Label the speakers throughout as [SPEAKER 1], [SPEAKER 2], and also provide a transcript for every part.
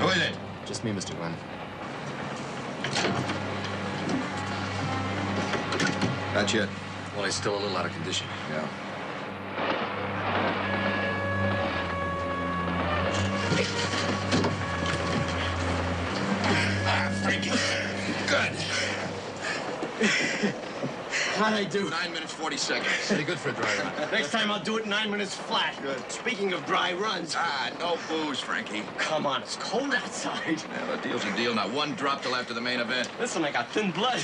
[SPEAKER 1] Who is it?
[SPEAKER 2] Just me, Mr. Glenn.
[SPEAKER 1] Not yet.
[SPEAKER 2] Well, he's still a little out of condition.
[SPEAKER 1] Yeah. Frankie. Good.
[SPEAKER 3] How'd I do?
[SPEAKER 1] 9 minutes, 40 seconds.
[SPEAKER 2] Pretty good for a dry run.
[SPEAKER 3] Next time I'll do it in 9 minutes flat.
[SPEAKER 1] Good.
[SPEAKER 3] Speaking of dry runs.
[SPEAKER 1] No booze, Frankie.
[SPEAKER 3] Come on, it's cold outside.
[SPEAKER 1] Yeah, the deal's a deal. Not one drop till after the main event.
[SPEAKER 3] Listen, I got thin blood.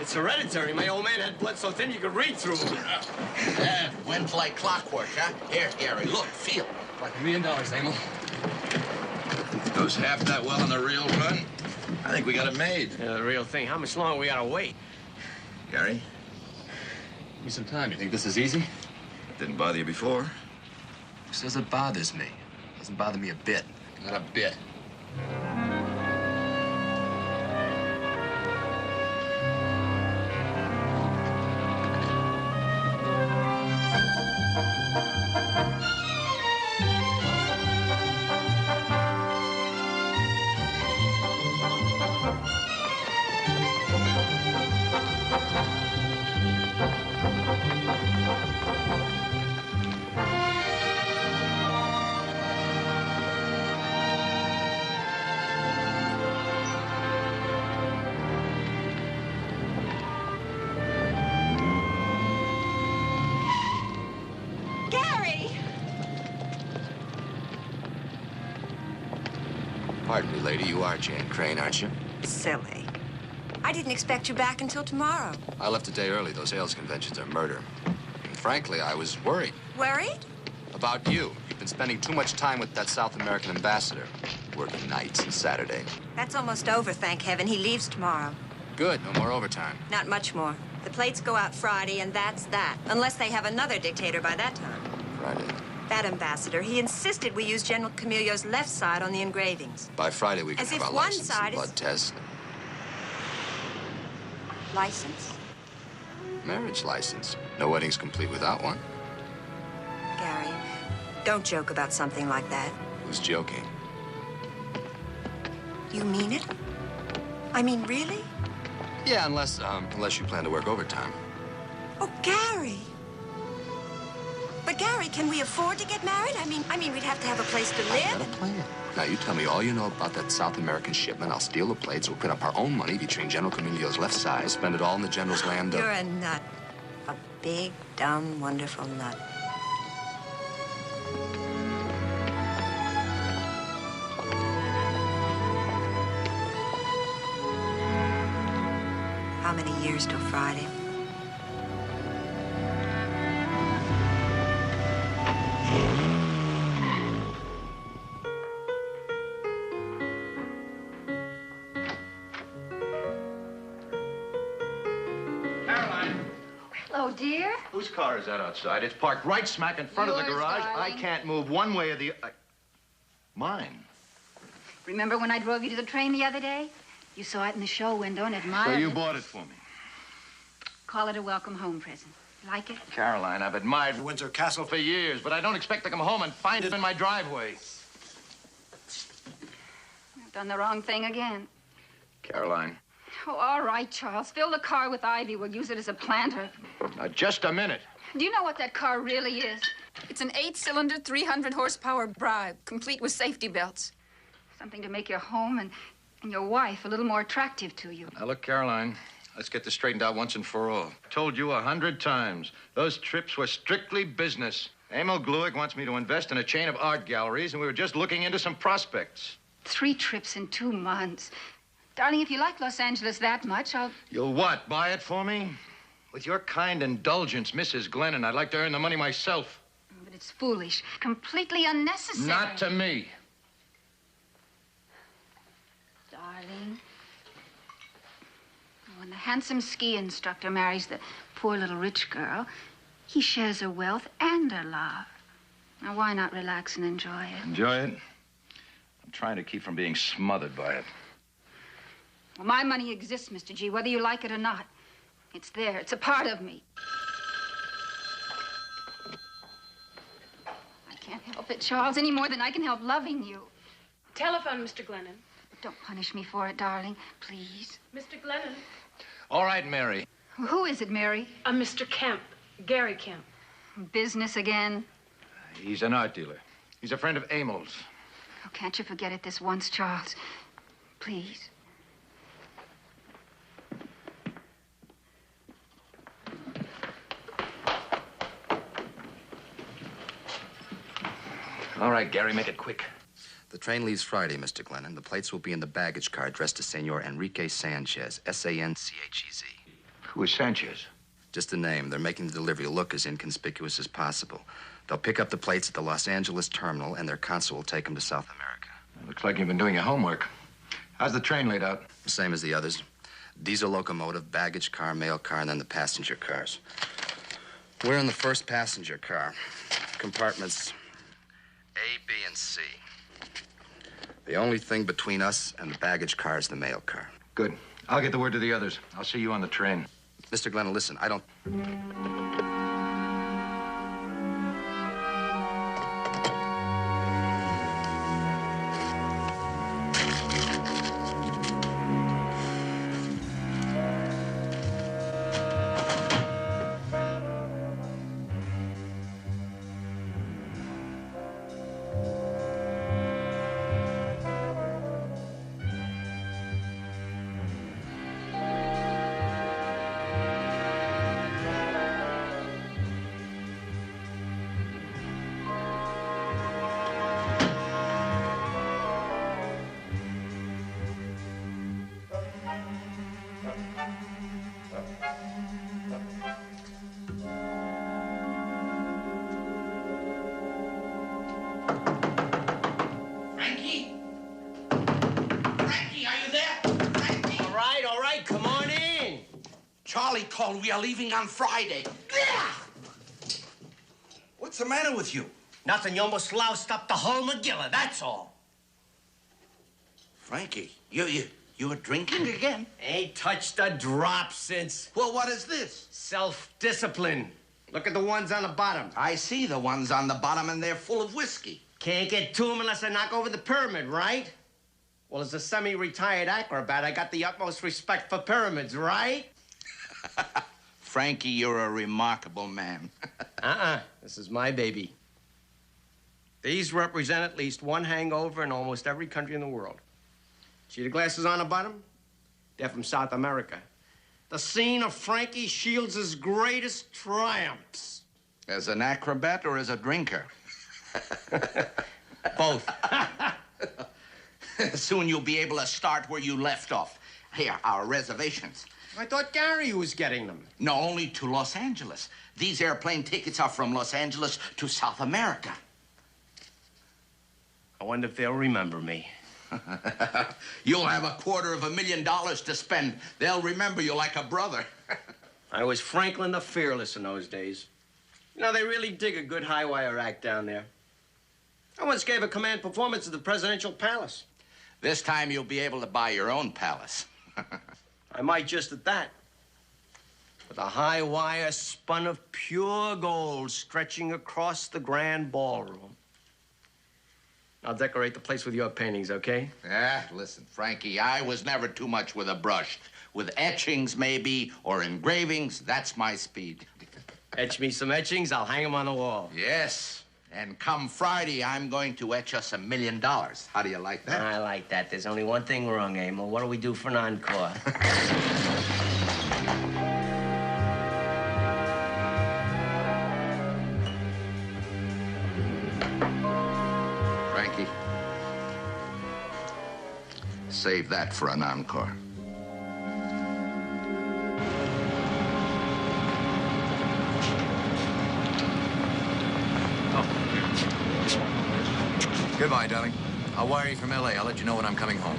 [SPEAKER 3] It's hereditary. My old man had blood so thin you could read through me.
[SPEAKER 1] Yeah, went like clockwork, huh? Here, Gary, look, feel.
[SPEAKER 2] Like $1 million, Emil.
[SPEAKER 1] Goes half that well on the real run. I think we got it made.
[SPEAKER 3] Yeah, the real thing. How much longer we gotta wait?
[SPEAKER 1] Gary?
[SPEAKER 2] Give me some time. You think this is easy?
[SPEAKER 1] Didn't bother you before?
[SPEAKER 2] Who says it bothers me? It doesn't bother me a bit. Not a bit. Pardon me, lady. You are Jane Crane, aren't you?
[SPEAKER 4] Silly. I didn't expect you back until tomorrow.
[SPEAKER 2] I left a day early. Those sales conventions are murder. And frankly, I was worried.
[SPEAKER 4] Worried?
[SPEAKER 2] About you. You've been spending too much time with that South American ambassador. Working nights and Saturday.
[SPEAKER 4] That's almost over, thank heaven. He leaves tomorrow.
[SPEAKER 2] Good. No more overtime.
[SPEAKER 4] Not much more. The plates go out Friday, and that's that. Unless they have another dictator by that time.
[SPEAKER 2] Friday.
[SPEAKER 4] That ambassador, he insisted we use General Camillo's left side on the engravings.
[SPEAKER 2] By Friday, we can
[SPEAKER 4] As
[SPEAKER 2] have
[SPEAKER 4] if
[SPEAKER 2] our
[SPEAKER 4] one
[SPEAKER 2] license
[SPEAKER 4] side
[SPEAKER 2] and blood
[SPEAKER 4] is-
[SPEAKER 2] test.
[SPEAKER 4] License?
[SPEAKER 2] Marriage license. No wedding's complete without one.
[SPEAKER 4] Gary, don't joke about something like that.
[SPEAKER 2] Who's joking?
[SPEAKER 4] You mean it? I mean, really?
[SPEAKER 2] Yeah, unless you plan to work overtime.
[SPEAKER 4] Oh, Gary. But, Gary, can we afford to get married? I mean, we'd have to have a place to
[SPEAKER 2] I got
[SPEAKER 4] live.
[SPEAKER 2] a plan. Now, you tell me all you know about that South American shipment. I'll steal the plates. We'll put up our own money between General Camillo's left side. We'll spend it all in the General's land of...
[SPEAKER 4] You're a nut. A big, dumb, wonderful nut. How many years till Friday?
[SPEAKER 1] Caroline!
[SPEAKER 5] Hello, dear.
[SPEAKER 1] Whose car is that outside? It's parked right smack in front of the
[SPEAKER 5] Yours,
[SPEAKER 1] garage.
[SPEAKER 5] darling.
[SPEAKER 1] I can't move one way or the other. Mine.
[SPEAKER 5] Remember when I drove you to the train the other day? You saw it in the show window and admired
[SPEAKER 1] So you
[SPEAKER 5] it.
[SPEAKER 1] bought it for me.
[SPEAKER 5] Call it a welcome home present. Like it?
[SPEAKER 1] Caroline, I've admired Windsor Castle for years, but I don't expect to come home and find it in my driveway.
[SPEAKER 5] You've done the wrong thing again.
[SPEAKER 1] Caroline.
[SPEAKER 5] Oh, all right, Charles. Fill the car with ivy. We'll use it as a planter.
[SPEAKER 1] Now, just a minute.
[SPEAKER 5] Do you know what that car really is?
[SPEAKER 6] It's an 8-cylinder, 300-horsepower Bribe, complete with safety belts.
[SPEAKER 5] Something to make your home and your wife a little more attractive to you.
[SPEAKER 1] Now, look, Caroline, let's get this straightened out once and for all. I told you 100 times. Those trips were strictly business. Emil Gluick wants me to invest in a chain of art galleries, and we were just looking into some prospects.
[SPEAKER 5] 3 trips in 2 months. Darling, if you like Los Angeles that much, I'll...
[SPEAKER 1] You'll what, buy it for me? With your kind indulgence, Mrs. Glennon, I'd like to earn the money myself.
[SPEAKER 5] But it's foolish. Completely unnecessary.
[SPEAKER 1] Not to me.
[SPEAKER 5] Darling. When the handsome ski instructor marries the poor little rich girl, he shares her wealth and her love. Now, why not relax and enjoy it?
[SPEAKER 1] Enjoy it? I'm trying to keep from being smothered by it.
[SPEAKER 5] Well, my money exists, Mr. G, whether you like it or not. It's there. It's a part of me. I can't help it, Charles, any more than I can help loving you.
[SPEAKER 7] Telephone, Mr. Glennon.
[SPEAKER 5] Don't punish me for it, darling. Please.
[SPEAKER 7] Mr. Glennon.
[SPEAKER 1] All right, Mary.
[SPEAKER 5] Who is it, Mary?
[SPEAKER 7] Mr. Kemp. Gary Kemp.
[SPEAKER 5] Business again?
[SPEAKER 1] He's an art dealer. He's a friend of Emil's.
[SPEAKER 5] Oh, can't you forget it this once, Charles? Please.
[SPEAKER 1] All right, Gary, make it quick.
[SPEAKER 2] The train leaves Friday, Mr. Glennon. The plates will be in the baggage car addressed to Senor Enrique Sanchez, S-A-N-C-H-E-Z.
[SPEAKER 1] Who is Sanchez?
[SPEAKER 2] Just a name. They're making the delivery look as inconspicuous as possible. They'll pick up the plates at the Los Angeles terminal, and their consul will take them to South America.
[SPEAKER 1] Looks like you've been doing your homework. How's the train laid out?
[SPEAKER 2] Same as the others. Diesel locomotive, baggage car, mail car, and then the passenger cars. We're in the first passenger car. Compartments A, B, and C. The only thing between us and the baggage car is the mail car.
[SPEAKER 1] Good. I'll get the word to the others. I'll see you on the train.
[SPEAKER 2] Mr. Glennon, listen, I don't...
[SPEAKER 8] Charlie called. We are leaving on Friday. What's the matter with you?
[SPEAKER 3] Nothing. You almost loused up the whole Megillah, that's all.
[SPEAKER 8] Frankie, you were drinking again?
[SPEAKER 3] Ain't touched a drop since.
[SPEAKER 8] Well, what is this?
[SPEAKER 3] Self-discipline. Look at the ones on the bottom.
[SPEAKER 8] I see the ones on the bottom, and they're full of whiskey.
[SPEAKER 3] Can't get to them unless I knock over the pyramid, right? Well, as a semi-retired acrobat, I got the utmost respect for pyramids, right?
[SPEAKER 8] Frankie, you're a remarkable man.
[SPEAKER 3] This is my baby. These represent at least one hangover in almost every country in the world. See the glasses on the bottom? They're from South America. The scene of Frankie Shields' greatest triumphs.
[SPEAKER 8] As an acrobat or as a drinker?
[SPEAKER 3] Both.
[SPEAKER 8] Soon you'll be able to start where you left off. Here, our reservations.
[SPEAKER 3] I thought Gary was getting them.
[SPEAKER 8] No, only to Los Angeles. These airplane tickets are from Los Angeles to South America.
[SPEAKER 3] I wonder if they'll remember me.
[SPEAKER 8] You'll have $250,000 to spend. They'll remember you like a brother.
[SPEAKER 3] I was Franklin the Fearless in those days. You know, they really dig a good high-wire act down there. I once gave a command performance at the Presidential Palace.
[SPEAKER 8] This time you'll be able to buy your own palace.
[SPEAKER 3] I might just at that. With a high wire spun of pure gold stretching across the grand ballroom. I'll decorate the place with your paintings, okay?
[SPEAKER 8] Listen, Frankie, I was never too much with a brush. With etchings, maybe, or engravings, that's my speed.
[SPEAKER 3] Etch me some etchings, I'll hang them on the wall.
[SPEAKER 8] Yes. And come Friday, I'm going to etch us $1 million. How do you like that?
[SPEAKER 3] I like that. There's only one thing wrong, Emil. What do we do for an encore?
[SPEAKER 8] Frankie, save that for an encore.
[SPEAKER 1] Goodbye, darling. I'll wire you from L.A. I'll let you know when I'm coming home.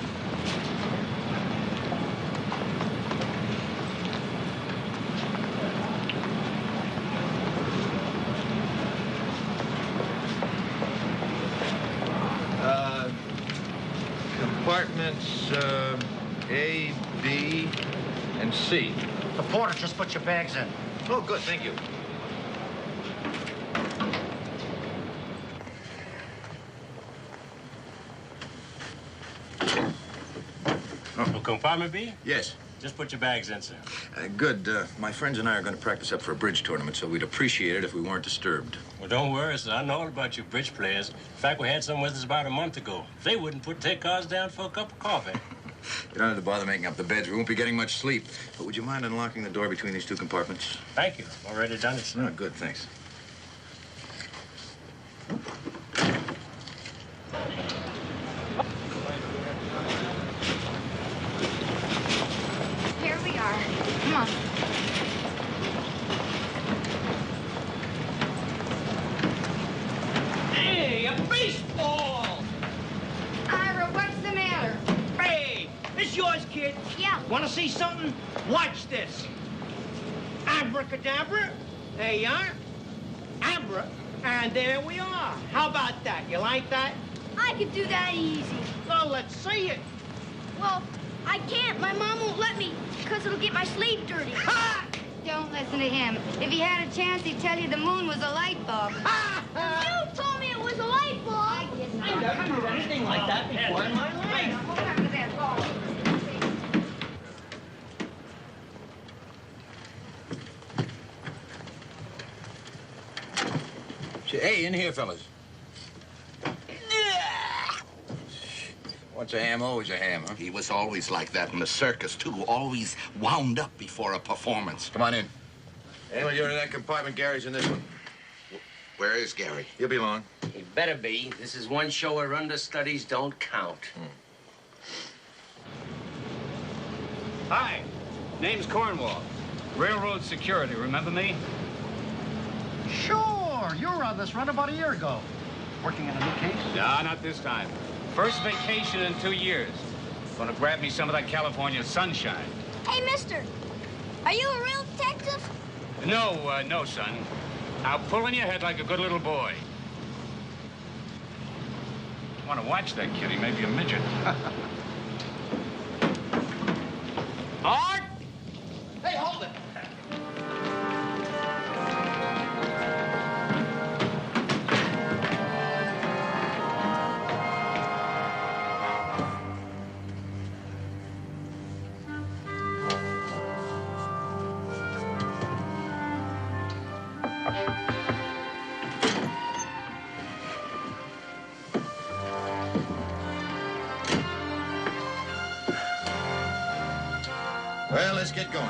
[SPEAKER 1] Compartments A, B, and C.
[SPEAKER 9] The porter just put your bags in.
[SPEAKER 1] Oh, good. Thank you.
[SPEAKER 10] Oh, compartment B?
[SPEAKER 1] Yes.
[SPEAKER 10] Just put your bags in, sir.
[SPEAKER 1] Good. My friends and I are going to practice up for a bridge tournament, so we'd appreciate it if we weren't disturbed.
[SPEAKER 10] Well, don't worry, sir. I know all about you bridge players. In fact, we had some with us about a month ago. They wouldn't take cars down for a cup of coffee.
[SPEAKER 1] You don't have to bother making up the beds. We won't be getting much sleep. But would you mind unlocking the door between these two compartments?
[SPEAKER 10] Thank you. I've already done it, sir.
[SPEAKER 1] Oh, good. Thanks.
[SPEAKER 5] Here we are. Come on.
[SPEAKER 11] Hey, a baseball!
[SPEAKER 5] Ira, what's the matter?
[SPEAKER 11] Hey, this yours, kid?
[SPEAKER 5] Yeah.
[SPEAKER 11] Want to see something? Watch this. Abracadabra. There you are. Abra. And there we are. How about that? You like that?
[SPEAKER 12] I could do that easy.
[SPEAKER 11] Well, let's see it.
[SPEAKER 12] Well, I can't. My mom won't let me, because it'll get my sleeve dirty.
[SPEAKER 11] Ha!
[SPEAKER 5] Don't listen to him. If he had a chance, he'd tell you the moon was a light bulb.
[SPEAKER 12] You told me it was a light bulb.
[SPEAKER 11] I never did anything like that before in my life.
[SPEAKER 1] Hey, in here, fellas. What's a ham? Always a ham, huh?
[SPEAKER 8] He was always like that in the circus, too. Always wound up before a performance.
[SPEAKER 1] Come on in. Anyone, you're in that compartment. Gary's in this one.
[SPEAKER 8] Where is Gary?
[SPEAKER 1] He'll be long.
[SPEAKER 3] He better be. This is one show where understudies don't count.
[SPEAKER 13] Hi, name's Cornwall. Railroad security, remember me?
[SPEAKER 9] Sure, you were on this run about a year ago. Working on a new case?
[SPEAKER 13] No, not this time. First vacation in 2 years. Gonna grab me some of that California sunshine.
[SPEAKER 12] Hey, mister, are you a real detective?
[SPEAKER 13] No, son. Now pull in your head like a good little boy. Want to watch that kid? He may be a midget. Art!
[SPEAKER 11] Hey, hold it.
[SPEAKER 1] Well, let's get going.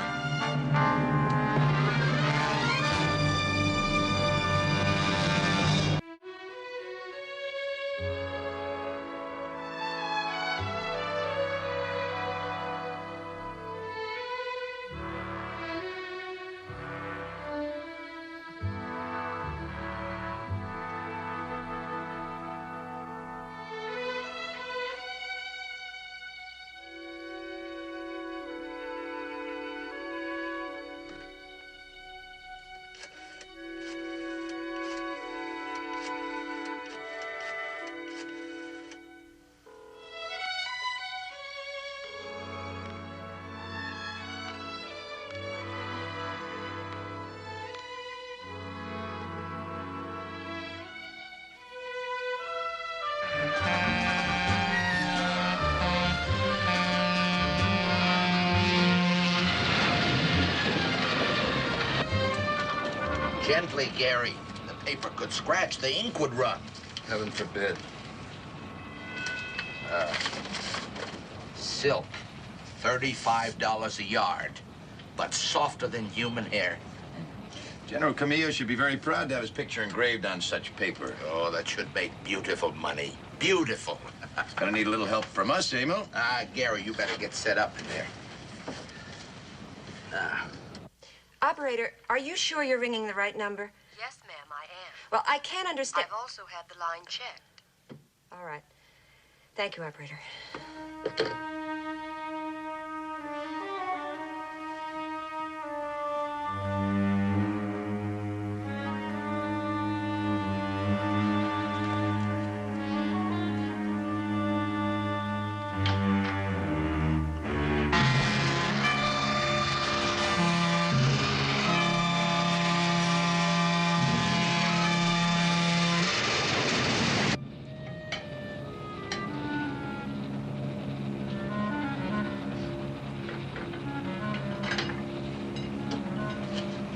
[SPEAKER 8] Gently, Gary. The paper could scratch. The ink would run.
[SPEAKER 1] Heaven forbid.
[SPEAKER 8] Silk. $35 a yard. But softer than human hair.
[SPEAKER 1] General Camillo should be very proud to have his picture engraved on such paper.
[SPEAKER 8] Oh, that should make beautiful money. Beautiful.
[SPEAKER 1] Gonna need a little help from us, Emil.
[SPEAKER 8] Gary, you better get set up in there.
[SPEAKER 4] Operator, are you sure you're ringing the right number?
[SPEAKER 14] Yes, ma'am, I am.
[SPEAKER 4] Well, I can't understand.
[SPEAKER 14] I've also had the line checked.
[SPEAKER 4] All right. Thank you, operator.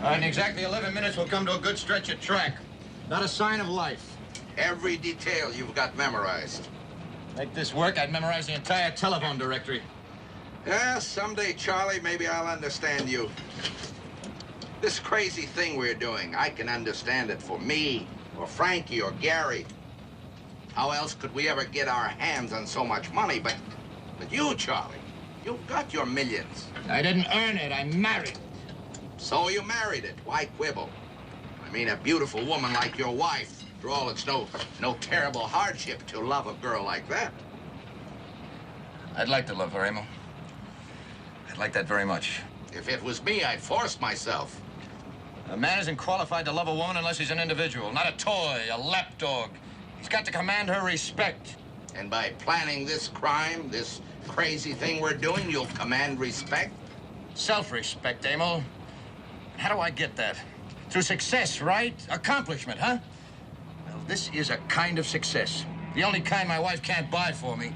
[SPEAKER 1] In exactly 11 minutes, we'll come to a good stretch of track. Not a sign of life.
[SPEAKER 8] Every detail you've got memorized.
[SPEAKER 1] Make this work, I'd memorize the entire telephone directory.
[SPEAKER 8] Yeah, someday, Charlie, maybe I'll understand you. This crazy thing we're doing, I can understand it for me, or Frankie, or Gary. How else could we ever get our hands on so much money? But you, Charlie, you've got your millions.
[SPEAKER 1] I didn't earn it, I married.
[SPEAKER 8] So you married it. Why quibble? I mean, a beautiful woman like your wife. After all, it's no terrible hardship to love a girl like that.
[SPEAKER 1] I'd like to love her, Emil. I'd like that very much.
[SPEAKER 8] If it was me, I'd force myself.
[SPEAKER 1] A man isn't qualified to love a woman unless he's an individual, not a toy, a lapdog. He's got to command her respect.
[SPEAKER 8] And by planning this crime, this crazy thing we're doing, you'll command respect?
[SPEAKER 1] Self-respect, Emil. How do I get that? Through success, right? Accomplishment, huh? Well, this is a kind of success. The only kind my wife can't buy for me.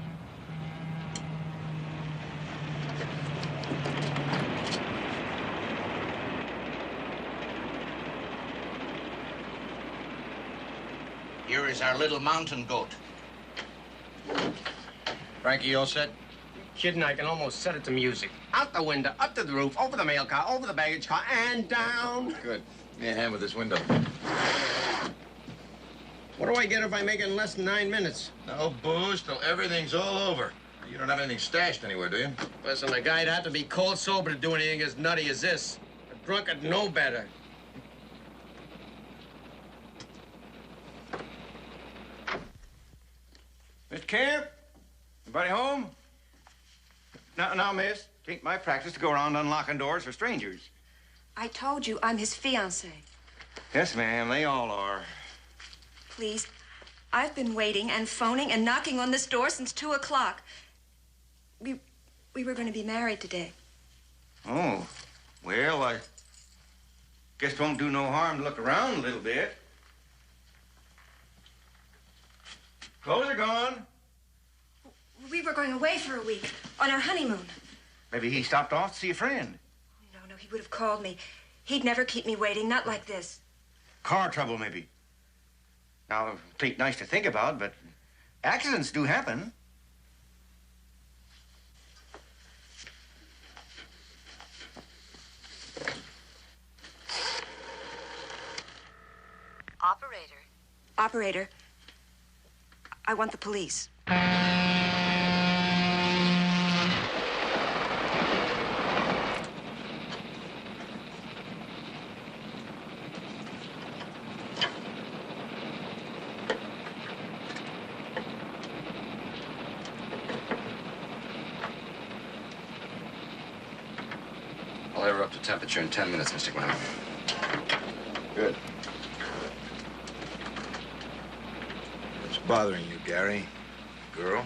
[SPEAKER 8] Here is our little mountain goat.
[SPEAKER 1] Frankie, you all set?
[SPEAKER 3] Kidding, I can almost set it to music. Out the window, up to the roof, over the mail car, over the baggage car, and down.
[SPEAKER 1] Good. Give me a hand with this window.
[SPEAKER 3] What do I get if I make it in less than 9 minutes?
[SPEAKER 1] No booze till everything's all over. You don't have anything stashed anywhere, do you?
[SPEAKER 3] Listen, a guy'd have to be cold sober to do anything as nutty as this. A drunk would know better.
[SPEAKER 15] Miss Camp? Anybody home? No, miss. It ain't my practice to go around unlocking doors for strangers.
[SPEAKER 4] I told you I'm his fiancée.
[SPEAKER 15] Yes, ma'am, they all are.
[SPEAKER 4] Please, I've been waiting and phoning and knocking on this door since 2 o'clock. We were going to be married today.
[SPEAKER 15] Oh, well, I guess it won't do no harm to look around a little bit. Clothes are gone.
[SPEAKER 4] We were going away for a week on our honeymoon.
[SPEAKER 15] Maybe he stopped off to see a friend.
[SPEAKER 4] No, he would have called me. He'd never keep me waiting, not like this.
[SPEAKER 15] Car trouble, maybe. Now, it ain't nice to think about, but accidents do happen.
[SPEAKER 4] Operator, I want the police.
[SPEAKER 2] I'll air her up to temperature in 10 minutes, Mr. Glenn.
[SPEAKER 1] Good.
[SPEAKER 2] What's bothering you, Gary? Girl?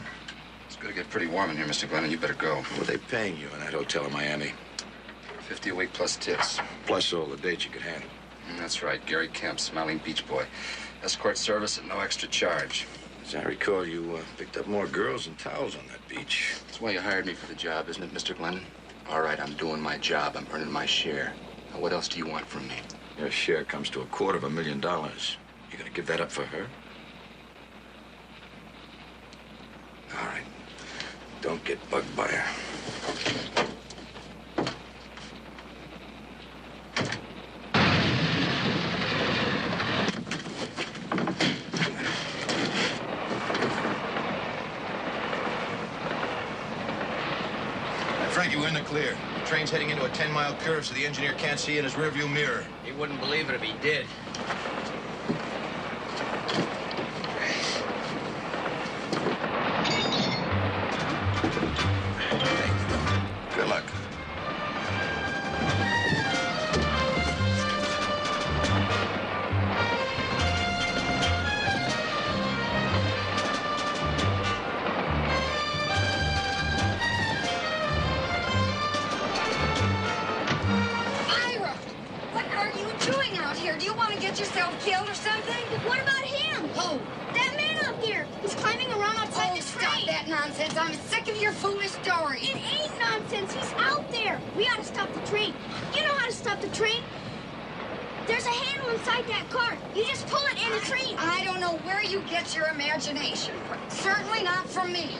[SPEAKER 2] It's going to get pretty warm in here, Mr. Glenn, and you better go.
[SPEAKER 16] What are they paying you in that hotel in Miami?
[SPEAKER 2] $50 a week plus tips.
[SPEAKER 16] Plus all the dates you could handle.
[SPEAKER 2] That's right. Gary Kemp, Smiling Beach Boy. Escort service at no extra charge.
[SPEAKER 16] As I recall, you picked up more girls and towels on that beach.
[SPEAKER 2] That's why you hired me for the job, isn't it, Mr. Glennon? All right, I'm doing my job. I'm earning my share. Now, what else do you want from me?
[SPEAKER 16] Your share comes to $250,000. You gonna give that up for her? All right. Don't get bugged by her.
[SPEAKER 1] Frankie, we're in the clear. The train's heading into a 10-mile curve so the engineer can't see in his rearview mirror.
[SPEAKER 3] He wouldn't believe it if he did.
[SPEAKER 16] Good luck.
[SPEAKER 12] Ira! What are you doing out here? Do you want to get yourself killed or something? What about him? Who? That man up there. He's climbing around outside the train. Stop that nonsense. I'm sick of your foolish stories. It ain't nonsense. He's out there. We ought to stop the train. You know how to stop the train? There's a handle inside that car. You just pull it and it's free. I don't know where you get your imagination from. Certainly not from me.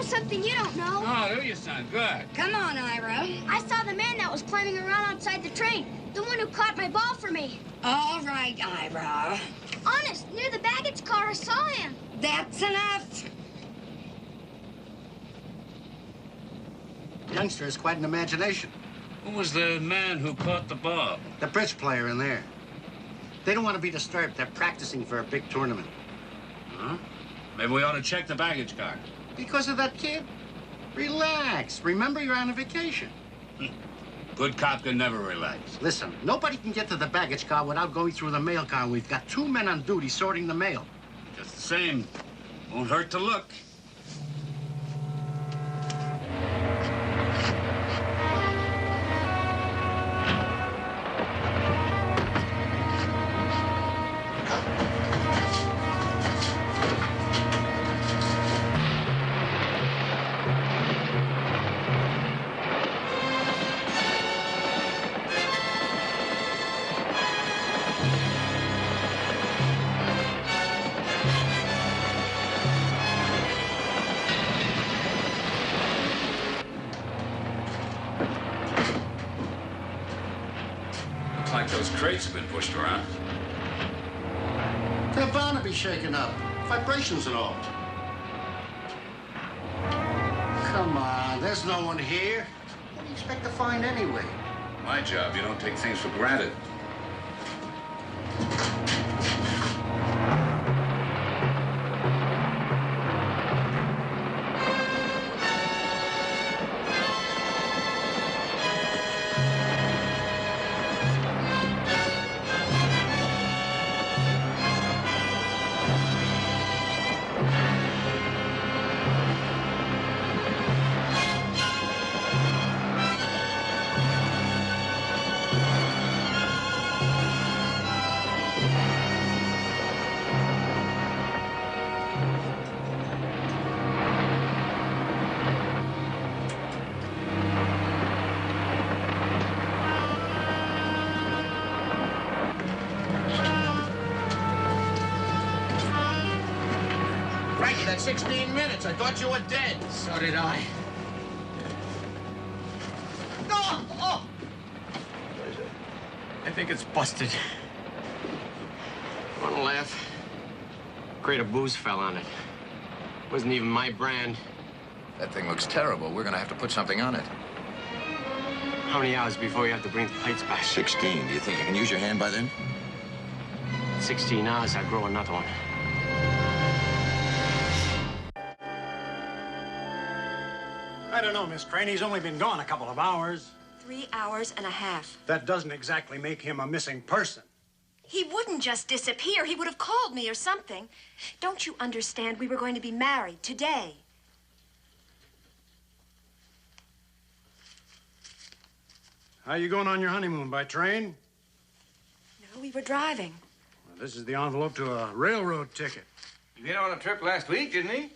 [SPEAKER 12] Something you don't know.
[SPEAKER 13] Oh, do you, son? Good.
[SPEAKER 12] Come on, Ira. I saw the man that was climbing around outside the train. The one who caught my ball for me.
[SPEAKER 17] All right, Ira.
[SPEAKER 12] Honest, near the baggage car, I saw him.
[SPEAKER 17] That's enough.
[SPEAKER 9] Youngster has quite an imagination.
[SPEAKER 13] Who was the man who caught the ball?
[SPEAKER 9] The bridge player in there. They don't want to be disturbed. They're practicing for a big tournament.
[SPEAKER 13] Huh? Maybe we ought to check the baggage car.
[SPEAKER 9] Because of that kid? Relax. Remember, you're on a vacation.
[SPEAKER 13] Good cop can never relax.
[SPEAKER 9] Listen, nobody can get to the baggage car without going through the mail car. We've got 2 men on duty sorting the mail.
[SPEAKER 13] Just the same. Won't hurt to look.
[SPEAKER 16] crates have been pushed around.
[SPEAKER 9] They're bound to be shaken up. Vibrations and all. Come on, there's no one here. What do you expect to find anyway?
[SPEAKER 16] My job, you don't take things for granted.
[SPEAKER 9] Frankie, that's 16 minutes. I thought you were dead.
[SPEAKER 3] So did I. Oh!
[SPEAKER 1] What is it?
[SPEAKER 3] I think it's busted. Want to laugh? Crate of booze fell on it. Wasn't even my brand.
[SPEAKER 1] That thing looks terrible. We're gonna have to put something on it.
[SPEAKER 3] How many hours before you have to bring the plates back?
[SPEAKER 16] 16. Do you think you can use your hand by then?
[SPEAKER 3] 16 hours, I'll grow another one.
[SPEAKER 18] I don't know, Miss Crane. He's only been gone a couple of hours.
[SPEAKER 4] 3 hours and a half.
[SPEAKER 18] That doesn't exactly make him a missing person.
[SPEAKER 4] He wouldn't just disappear. He would have called me or something. Don't you understand? We were going to be married today.
[SPEAKER 18] How you going on your honeymoon? By train?
[SPEAKER 4] No, we were driving.
[SPEAKER 18] Well, this is the envelope to a railroad ticket.
[SPEAKER 15] You been on a trip last week, didn't he?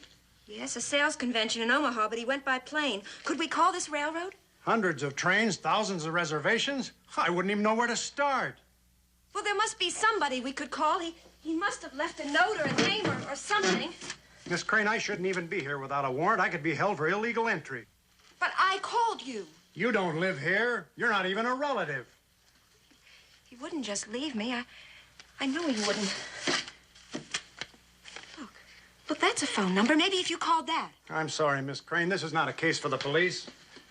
[SPEAKER 4] Yes, a sales convention in Omaha, but he went by plane. Could we call this railroad?
[SPEAKER 18] Hundreds of trains, thousands of reservations. I wouldn't even know where to start.
[SPEAKER 4] Well, there must be somebody we could call. He must have left a note or a name or something.
[SPEAKER 18] Miss Crane, I shouldn't even be here without a warrant. I could be held for illegal entry.
[SPEAKER 4] But I called you.
[SPEAKER 18] You don't live here. You're not even a relative.
[SPEAKER 4] He wouldn't just leave me. I know he wouldn't. Look, that's a phone number. Maybe if you called that.
[SPEAKER 18] I'm sorry, Miss Crane. This is not a case for the police.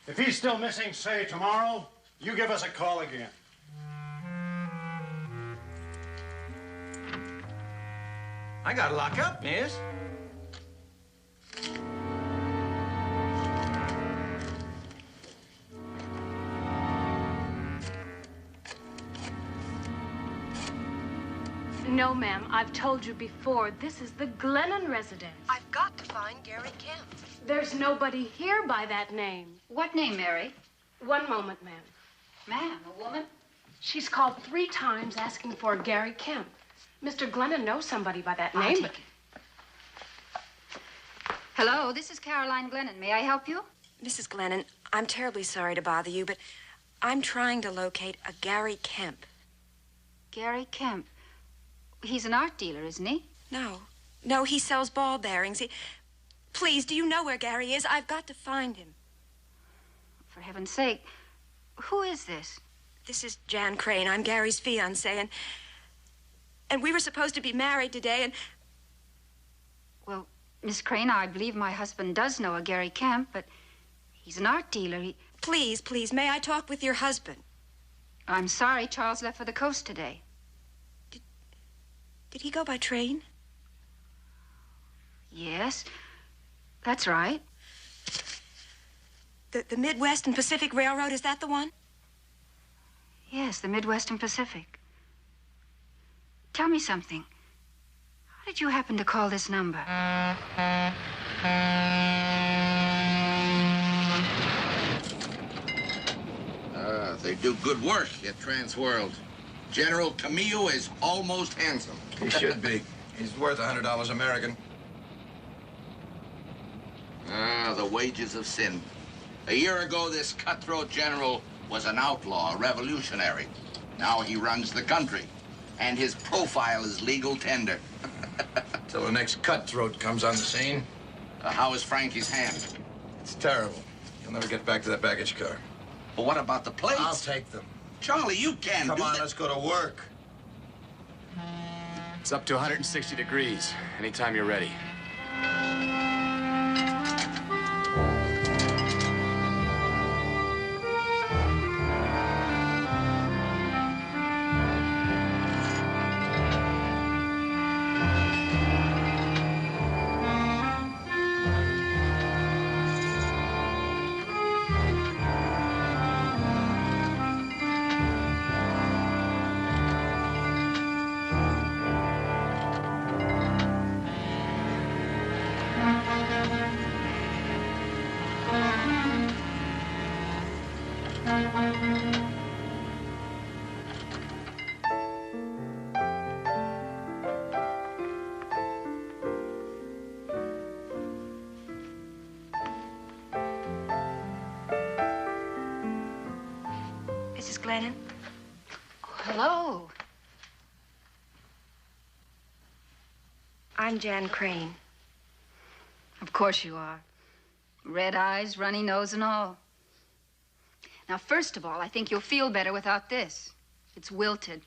[SPEAKER 18] If he's still missing, say tomorrow, you give us a call again.
[SPEAKER 15] I got locked up, miss.
[SPEAKER 7] No, ma'am. I've told you before, this is the Glennon residence.
[SPEAKER 14] I've got to find Gary Kemp.
[SPEAKER 7] There's nobody here by that name.
[SPEAKER 5] What name, Mary?
[SPEAKER 7] One moment, ma'am.
[SPEAKER 5] Ma'am, a woman?
[SPEAKER 7] She's called 3 times asking for Gary Kemp. Mr. Glennon knows somebody by that name, but...
[SPEAKER 5] Hello, this is Caroline Glennon. May I help you?
[SPEAKER 4] Mrs. Glennon, I'm terribly sorry to bother you, but I'm trying to locate a Gary Kemp.
[SPEAKER 5] Gary Kemp. He's an art dealer, isn't he?
[SPEAKER 4] No, he sells ball bearings. Please, do you know where Gary is? I've got to find him.
[SPEAKER 5] For heaven's sake, who is this?
[SPEAKER 4] This is Jan Crane. I'm Gary's fiancée, and we were supposed to be married today, and...
[SPEAKER 5] Well, Miss Crane, I believe my husband does know a Gary Kemp, but he's an art dealer.
[SPEAKER 4] Please, may I talk with your husband?
[SPEAKER 5] I'm sorry, Charles left for the coast today.
[SPEAKER 4] Did he go by train?
[SPEAKER 5] Yes, that's right.
[SPEAKER 4] The Midwest and Pacific Railroad, is that the one?
[SPEAKER 5] Yes, the Midwest and Pacific. Tell me something. How did you happen to call this number?
[SPEAKER 8] They do good work at Transworld. General Camillo is almost handsome.
[SPEAKER 1] He should be. He's worth $100 American.
[SPEAKER 8] The wages of sin. A year ago, this cutthroat general was an outlaw, a revolutionary. Now he runs the country, and his profile is legal tender.
[SPEAKER 1] Till the next cutthroat comes on the scene.
[SPEAKER 8] How is Frankie's hand?
[SPEAKER 1] It's terrible. He'll never get back to that baggage car.
[SPEAKER 8] But what about the plates?
[SPEAKER 1] I'll take them.
[SPEAKER 8] Charlie, you can't
[SPEAKER 2] Come
[SPEAKER 8] do
[SPEAKER 2] on,
[SPEAKER 8] that.
[SPEAKER 2] let's go to work. It's up to 160 degrees. Anytime you're ready.
[SPEAKER 4] Mrs. Glennon?
[SPEAKER 5] Hello.
[SPEAKER 4] I'm Jan Crane.
[SPEAKER 5] Of course you are. Red eyes, runny nose, and all. Now, first of all, I think you'll feel better without this. It's wilted.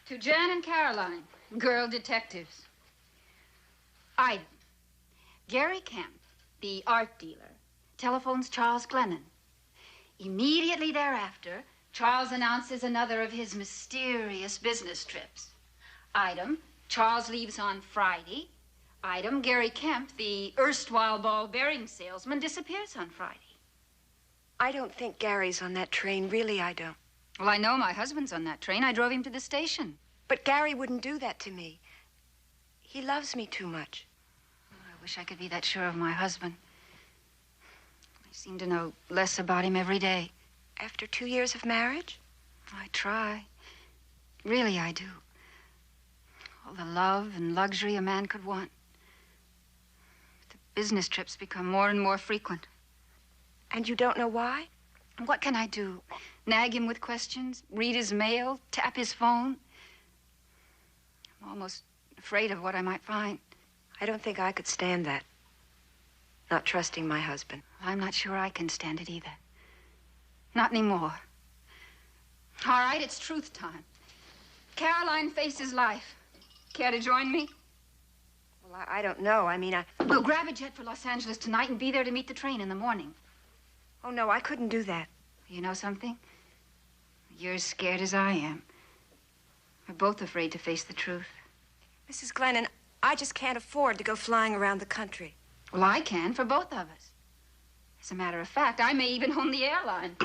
[SPEAKER 5] To Jan and Caroline, girl detectives. Item. Gary Kemp, the art dealer, telephones Charles Glennon. Immediately thereafter, Charles announces another of his mysterious business trips. Item, Charles leaves on Friday. Item, Gary Kemp, the erstwhile ball bearing salesman, disappears on Friday.
[SPEAKER 4] I don't think Gary's on that train. Really, I don't.
[SPEAKER 5] Well, I know my husband's on that train. I drove him to the station.
[SPEAKER 4] But Gary wouldn't do that to me. He loves me too much.
[SPEAKER 5] I wish I could be that sure of my husband. I seem to know less about him every day.
[SPEAKER 4] After 2 years of marriage?
[SPEAKER 5] I try. Really, I do. All the love and luxury a man could want. The business trips become more and more frequent.
[SPEAKER 4] And you don't know why?
[SPEAKER 5] What can I do? Nag him with questions? Read his mail? Tap his phone? I'm almost afraid of what I might find.
[SPEAKER 4] I don't think I could stand that. Not trusting my husband.
[SPEAKER 5] I'm not sure I can stand it either. Not anymore. All right, it's truth time. Caroline faces life. Care to join me?
[SPEAKER 4] Well, I don't know. I mean,
[SPEAKER 5] We'll grab a jet for Los Angeles tonight and be there to meet the train in the morning.
[SPEAKER 4] Oh, no, I couldn't do that.
[SPEAKER 5] You know something? You're as scared as I am. We're both afraid to face the truth.
[SPEAKER 4] Mrs. Glennon, I just can't afford to go flying around the country.
[SPEAKER 5] Well, I can for both of us. As a matter of fact, I may even own the airline.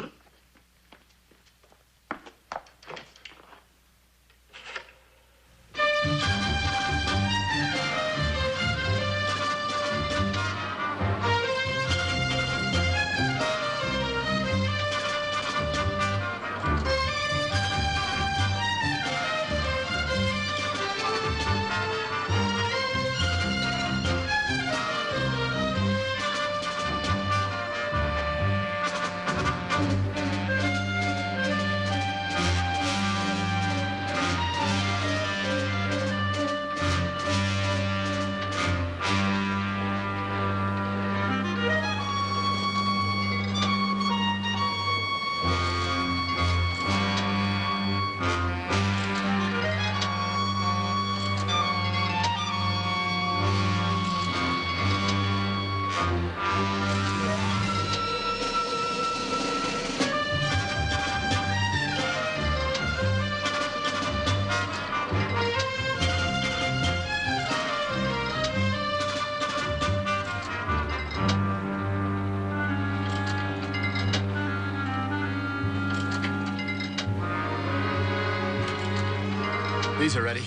[SPEAKER 2] These are ready.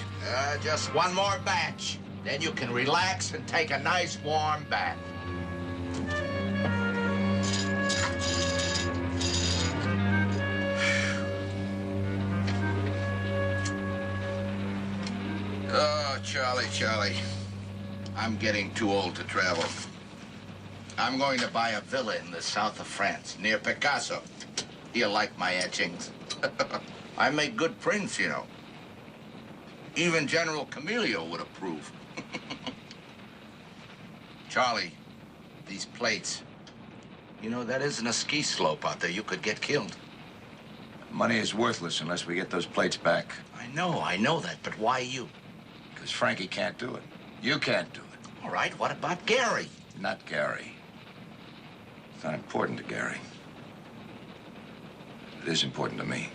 [SPEAKER 8] Just one more batch. Then you can relax and take a nice warm bath. Oh, Charlie. I'm getting too old to travel. I'm going to buy a villa in the south of France, near Picasso. He'll like my etchings. I make good prints, you know. Even General Camilio would approve. Charlie, these plates, You know, that isn't a ski slope out there. You could get killed.
[SPEAKER 16] Money is worthless unless we get those plates back.
[SPEAKER 8] I know that, but why you?
[SPEAKER 16] Because Frankie can't do it. You can't do it.
[SPEAKER 8] All right, what about Gary?
[SPEAKER 16] Not Gary. It's not important to Gary. It is important to me.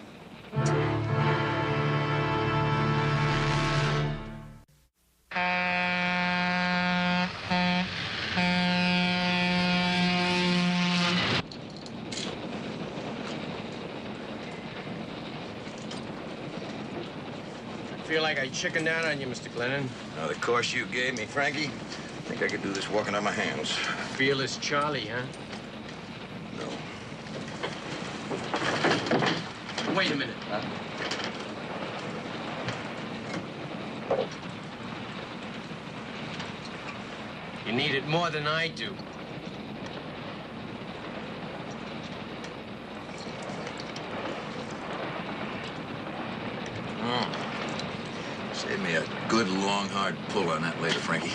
[SPEAKER 3] I feel like I chickened out on you, Mr. Glennon.
[SPEAKER 16] Now, the course you gave me, Frankie, I think I could do this walking on my hands.
[SPEAKER 3] Fearless Charlie, huh?
[SPEAKER 16] No.
[SPEAKER 3] Wait a minute.
[SPEAKER 16] Huh?
[SPEAKER 3] You need it more than I do.
[SPEAKER 16] Save me a good, long, hard pull on that later, Frankie.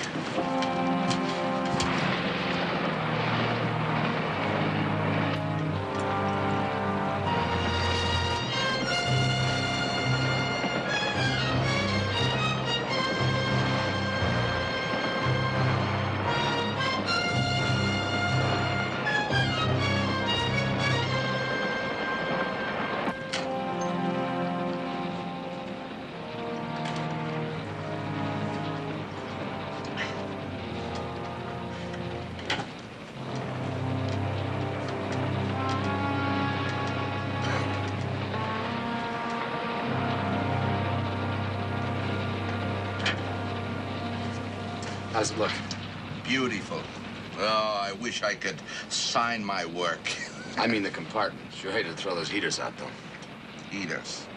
[SPEAKER 2] How's it look?
[SPEAKER 8] Beautiful. Oh, I wish I could sign my work.
[SPEAKER 2] I mean the compartment. Sure hated to throw those heaters out, though.
[SPEAKER 8] Heaters.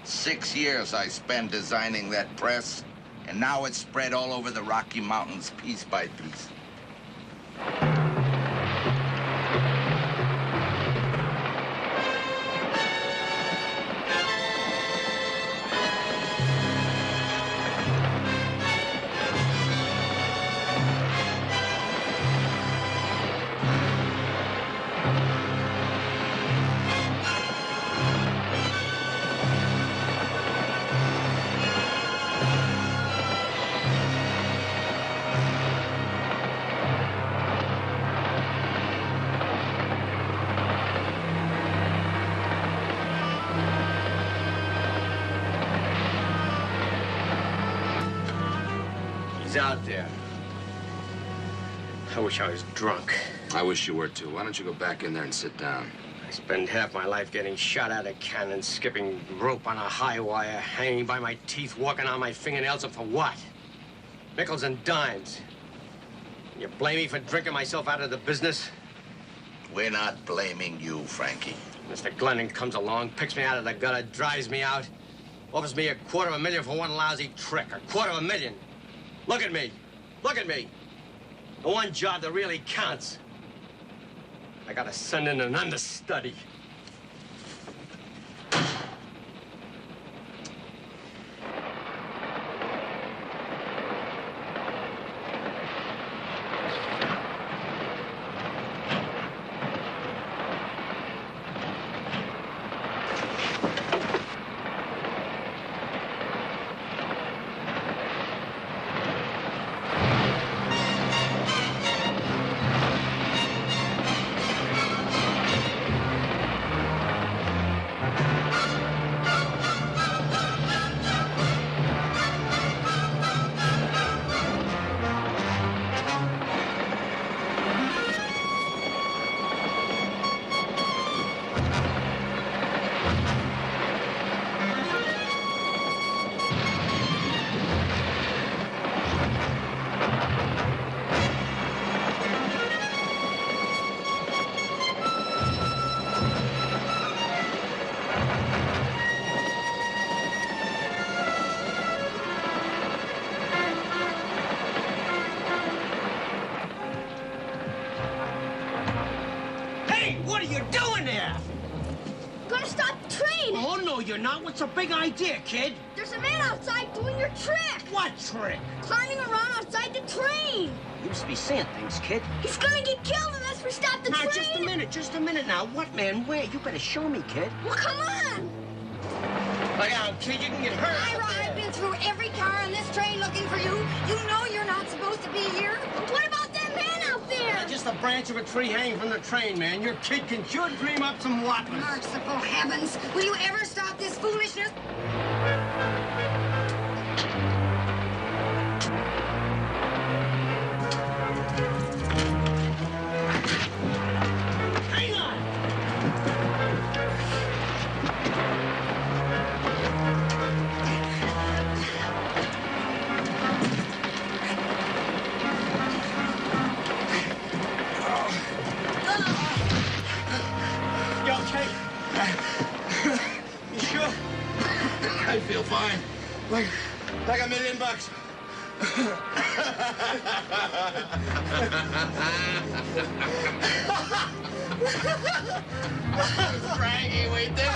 [SPEAKER 8] 6 years I spent designing that press, and now it's spread all over the Rocky Mountains piece by piece.
[SPEAKER 3] Out there. I wish I was drunk.
[SPEAKER 2] I wish you were, too. Why don't you go back in there and sit down?
[SPEAKER 3] I spend half my life getting shot out of cannon, skipping rope on a high wire, hanging by my teeth, walking on my fingernails, and for what? Nickels and dimes. You blame me for drinking myself out of the business?
[SPEAKER 8] We're not blaming you, Frankie.
[SPEAKER 3] Mr. Glennon comes along, picks me out of the gutter, drives me out, offers me $250,000 for one lousy trick. $250,000. Look at me. Look at me. The one job that really counts. I gotta send in an understudy. What are you doing there?
[SPEAKER 12] Gonna stop the train.
[SPEAKER 11] Oh, no, you're not. What's a big idea, kid?
[SPEAKER 12] They're there's a man outside doing your trick.
[SPEAKER 11] What trick?
[SPEAKER 12] Climbing around outside the train.
[SPEAKER 11] You must be seeing things, kid.
[SPEAKER 12] He's gonna get killed unless we stop the train.
[SPEAKER 11] Now, just a minute now. What man? Where? You better show me, kid.
[SPEAKER 12] Well, come on.
[SPEAKER 11] Look out, kid, you can get hurt.
[SPEAKER 12] Ira, I've been through every car on this train looking for you. You know you're not supposed to be here. What about that man out there?
[SPEAKER 11] Just a branch of a tree hanging from the train, man. Your kid can sure dream up some whoppers.
[SPEAKER 12] Merciful heavens. Will you ever stop this foolishness?
[SPEAKER 11] Hang on. You okay? You sure?
[SPEAKER 16] I feel fine. Like $1 million. Frankie, we did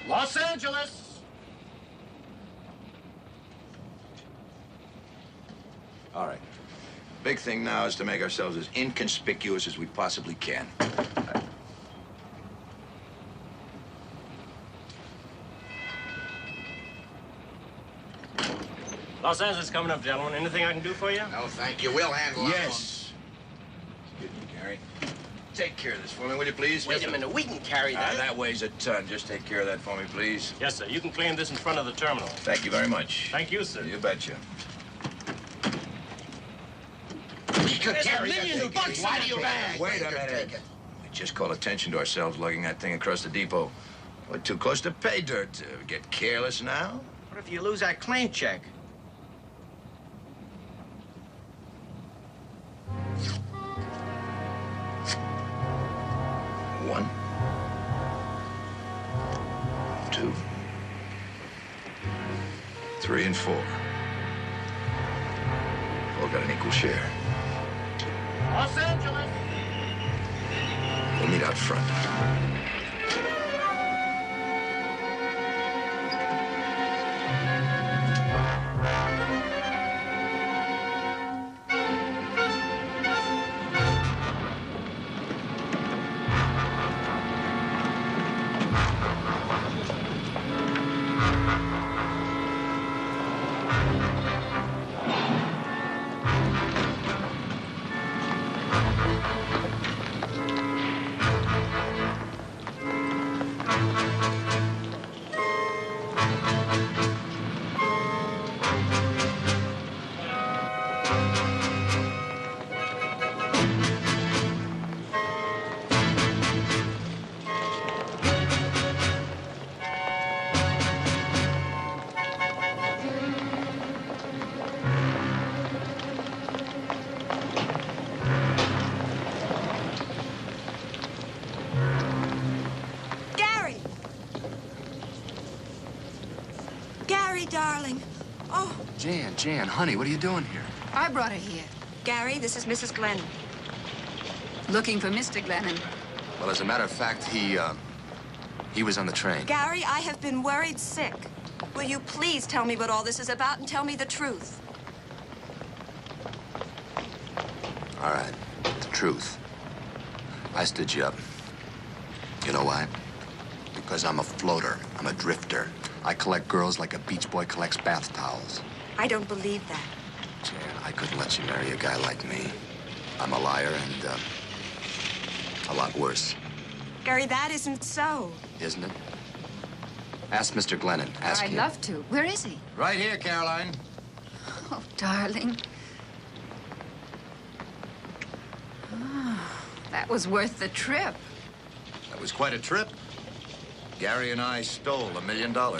[SPEAKER 11] Los Angeles.
[SPEAKER 1] All right. Big thing now is to make ourselves as inconspicuous as we possibly can.
[SPEAKER 10] Los Angeles coming up, gentlemen. Anything I can do for you?
[SPEAKER 8] No, thank you. We'll handle it.
[SPEAKER 1] Yes. Excuse me, Gary. Take care of this for me, will you please?
[SPEAKER 11] Wait a minute, we can carry that.
[SPEAKER 1] That weighs a ton. Just take care of that for me, please.
[SPEAKER 10] Yes, sir. You can claim this in front of the terminal.
[SPEAKER 1] Thank you very much.
[SPEAKER 10] Thank you, sir.
[SPEAKER 1] You betcha.
[SPEAKER 11] We could carry $1 million in your bag.
[SPEAKER 1] Wait a minute. We just call attention to ourselves lugging that thing across the depot. We're too close to pay dirt to get careless now.
[SPEAKER 3] What if you lose our claim check?
[SPEAKER 1] One, 2, 3, and 4. All got an equal share.
[SPEAKER 11] Los Angeles.
[SPEAKER 1] We'll meet out front.
[SPEAKER 4] Darling. Oh.
[SPEAKER 2] Jan, honey, what are you doing here?
[SPEAKER 6] I brought her here.
[SPEAKER 4] Gary, this is Mrs. Glennon.
[SPEAKER 6] Looking for Mr. Glennon.
[SPEAKER 2] Well, as a matter of fact, he was on the train.
[SPEAKER 4] Gary, I have been worried sick. Will you please tell me what all this is about and tell me the truth?
[SPEAKER 2] All right, the truth. I stood you up. You know why? Because I'm a floater. I'm a drifter. I collect girls like a beach boy collects bath towels.
[SPEAKER 4] I don't believe that.
[SPEAKER 2] Jan, I couldn't let you marry a guy like me. I'm a liar and, a lot worse.
[SPEAKER 4] Gary, that isn't so.
[SPEAKER 2] Isn't it? Ask Mr. Glennon. Ask him.
[SPEAKER 6] I'd love to. Where is he?
[SPEAKER 1] Right here, Caroline.
[SPEAKER 6] Oh, darling. Oh, that was worth the trip.
[SPEAKER 1] That was quite a trip. Gary and I stole $1 million.
[SPEAKER 6] Well,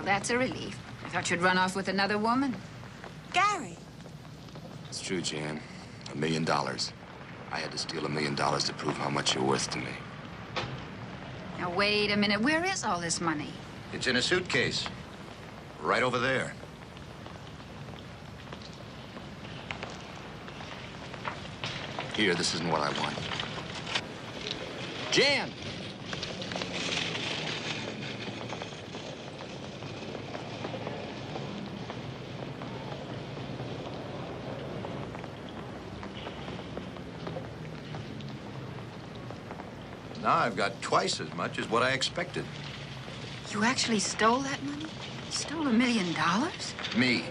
[SPEAKER 6] that's a relief. I thought you'd run off with another woman.
[SPEAKER 4] Gary.
[SPEAKER 2] It's true, Jan. $1 million. I had to steal $1 million to prove how much you're worth to me.
[SPEAKER 6] Now, wait a minute. Where is all this money?
[SPEAKER 1] It's in a suitcase. Right over there.
[SPEAKER 2] Here, this isn't what I want.
[SPEAKER 3] Jan!
[SPEAKER 1] Now I've got twice as much as what I expected.
[SPEAKER 6] You actually stole that money? You stole $1 million?
[SPEAKER 1] Me.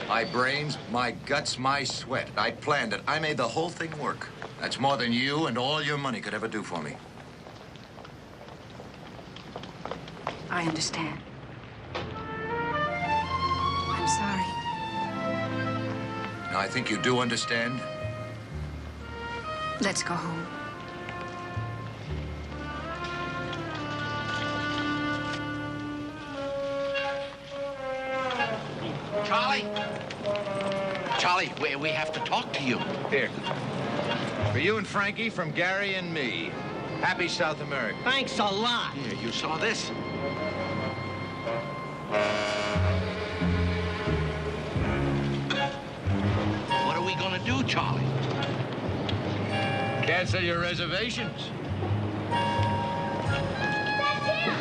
[SPEAKER 1] My brains, my guts, my sweat. I planned it. I made the whole thing work. That's more than you and all your money could ever do for me.
[SPEAKER 6] I understand. I'm sorry.
[SPEAKER 1] Now, I think you do understand.
[SPEAKER 6] Let's go home.
[SPEAKER 8] Charlie? Charlie, we have to talk to you.
[SPEAKER 1] Here. For you and Frankie, from Gary and me. Happy South America.
[SPEAKER 11] Thanks a lot.
[SPEAKER 8] Here, you saw this? What are we gonna do, Charlie?
[SPEAKER 1] Cancel your reservations.
[SPEAKER 12] That's him!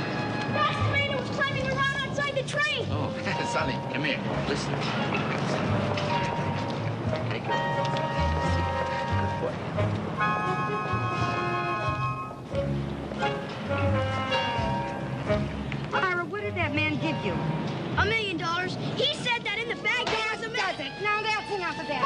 [SPEAKER 12] That's the man who was climbing around outside the train!
[SPEAKER 8] Oh, Sonny, come here. Listen. Take it. Good boy.
[SPEAKER 17] Ira, what did that man give you?
[SPEAKER 12] $1 million. He said that in the bag there was $1 million.
[SPEAKER 17] Now that's enough of that.